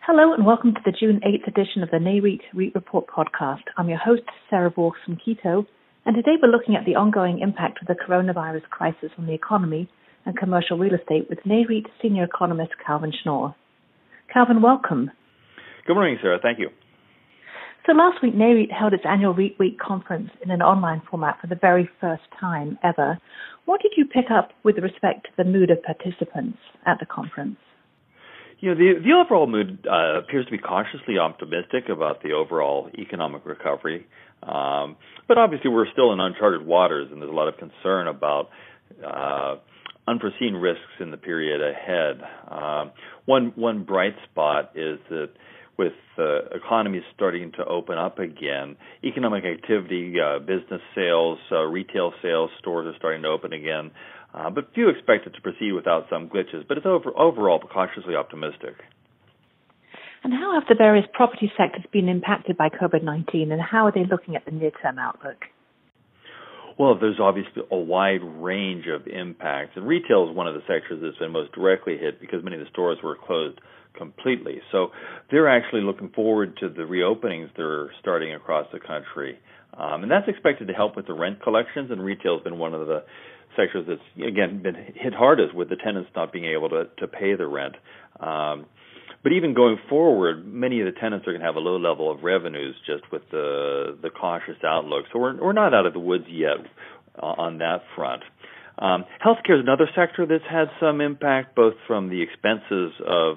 Hello and welcome to the June 8th edition of the Nareit REIT Report podcast. I'm your host, Sarah Borgs from Quito, and today we're looking at the ongoing impact of the coronavirus crisis on the economy and commercial real estate with Nareit senior economist Calvin Schnure. Calvin, welcome. Good morning, Sarah. Thank you. So last week, Nareit held its annual REITweek conference in an online format for the very first time ever. What did you pick up with respect to the mood of participants at the conference? You know, the overall mood appears to be cautiously optimistic about the overall economic recovery. But obviously we're still in uncharted waters, and there's a lot of concern about unforeseen risks in the period ahead. One bright spot is that with economies starting to open up again, economic activity, business sales, retail sales, stores are starting to open again. But few expect it to proceed without some glitches, but it's overall cautiously optimistic. And how have the various property sectors been impacted by COVID-19, and how are they looking at the near-term outlook? Well, there's obviously a wide range of impacts, and retail is one of the sectors that's been most directly hit because many of the stores were closed completely. So they're actually looking forward to the reopenings that are starting across the country. And that's expected to help with the rent collections, and retail has been one of the sectors that's, again, been hit hardest with the tenants not being able to pay the rent. But even going forward, many of the tenants are going to have a low level of revenues just with the cautious outlook. So we're not out of the woods yet on that front. Healthcare is another sector that's had some impact, both from the expenses of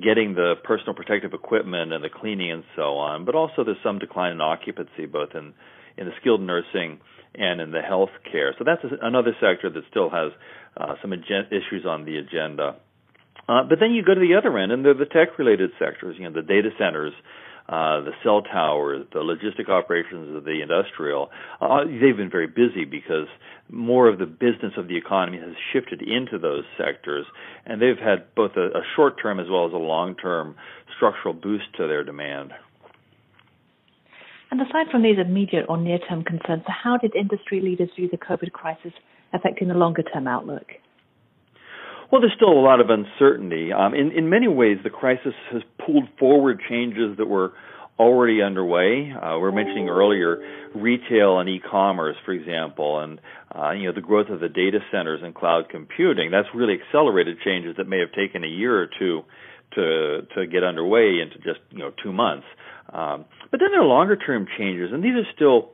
getting the personal protective equipment and the cleaning and so on, but also there's some decline in occupancy, both in the skilled nursing and in the healthcare. So that's another sector that still has some issues on the agenda. But then you go to the other end, and they're the tech-related sectors, you know, the data centers, the cell towers, the logistic operations of the industrial. They've been very busy because more of the business of the economy has shifted into those sectors, and they've had both a short-term as well as a long-term structural boost to their demand. And aside from these immediate or near-term concerns, how did industry leaders view the COVID crisis affecting the longer-term outlook? Well, there's still a lot of uncertainty. In many ways, the crisis has pulled forward changes that were already underway. We were mentioning earlier retail and e-commerce, for example, and the growth of the data centers and cloud computing. That's really accelerated changes that may have taken a year or two to get underway into just 2 months. But then there are longer-term changes, and these are still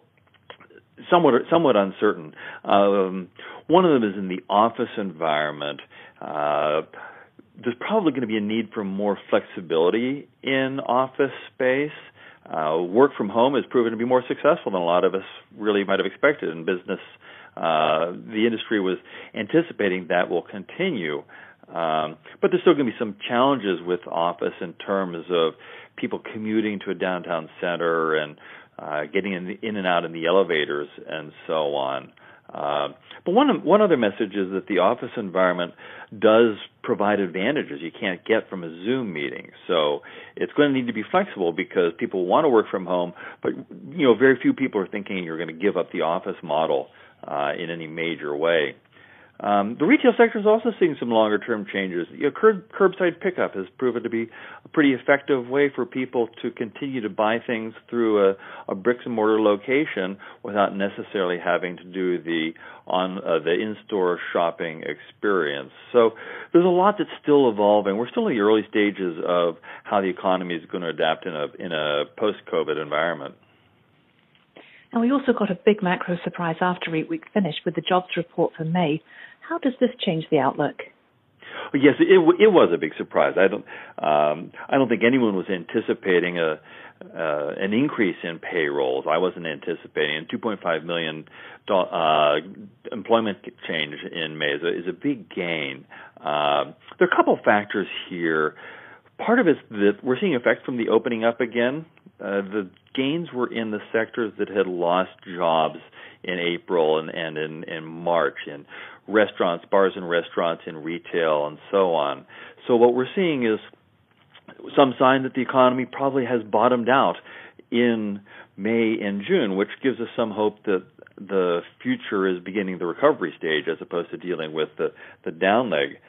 somewhat uncertain. One of them is in the office environment. There's probably going to be a need for more flexibility in office space. Work from home has proven to be more successful than a lot of us really might have expected in business. The industry was anticipating that will continue. But there's still going to be some challenges with office in terms of people commuting to a downtown center and getting in and out in the elevators and so on. But one other message is that the office environment does provide advantages you can't get from a Zoom meeting. So it's going to need to be flexible because people want to work from home, but very few people are thinking you're going to give up the office model in any major way. The retail sector is also seeing some longer-term changes. Curbside pickup has proven to be a pretty effective way for people to continue to buy things through a bricks-and-mortar location without necessarily having to do the in-store shopping experience. So there's a lot that's still evolving. We're still in the early stages of how the economy is going to adapt in a post-COVID environment. And we also got a big macro surprise after REITweek finished with the jobs report for May. How does this change the outlook? Yes, it was a big surprise. I don't think anyone was anticipating an increase in payrolls. I wasn't anticipating a 2.5 million employment change in May is a big gain. There are a couple factors here. Part of it is that we're seeing effects from the opening up again. The gains were in the sectors that had lost jobs in April and in March, in restaurants, bars and restaurants, in retail, and so on. So what we're seeing is some sign that the economy probably has bottomed out in May and June, which gives us some hope that the future is beginning the recovery stage as opposed to dealing with the down leg.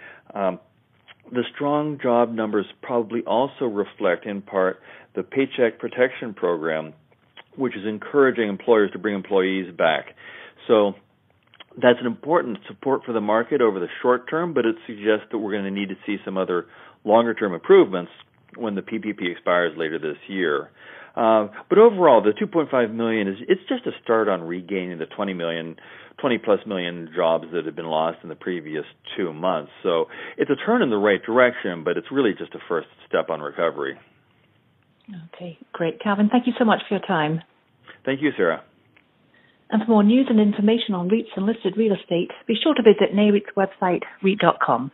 the strong job numbers probably also reflect, in part, the Paycheck Protection Program, which is encouraging employers to bring employees back. So that's an important support for the market over the short term, but it suggests that we're going to need to see some other longer-term improvements when the PPP expires later this year. But overall, the 2.5 million it's just a start on regaining the 20-plus million jobs that have been lost in the previous 2 months. So it's a turn in the right direction, but it's really just a first step on recovery. Okay, great. Calvin, thank you so much for your time. Thank you, Sarah. And for more news and information on REITs and listed real estate, be sure to visit Nareit's website, REIT.com.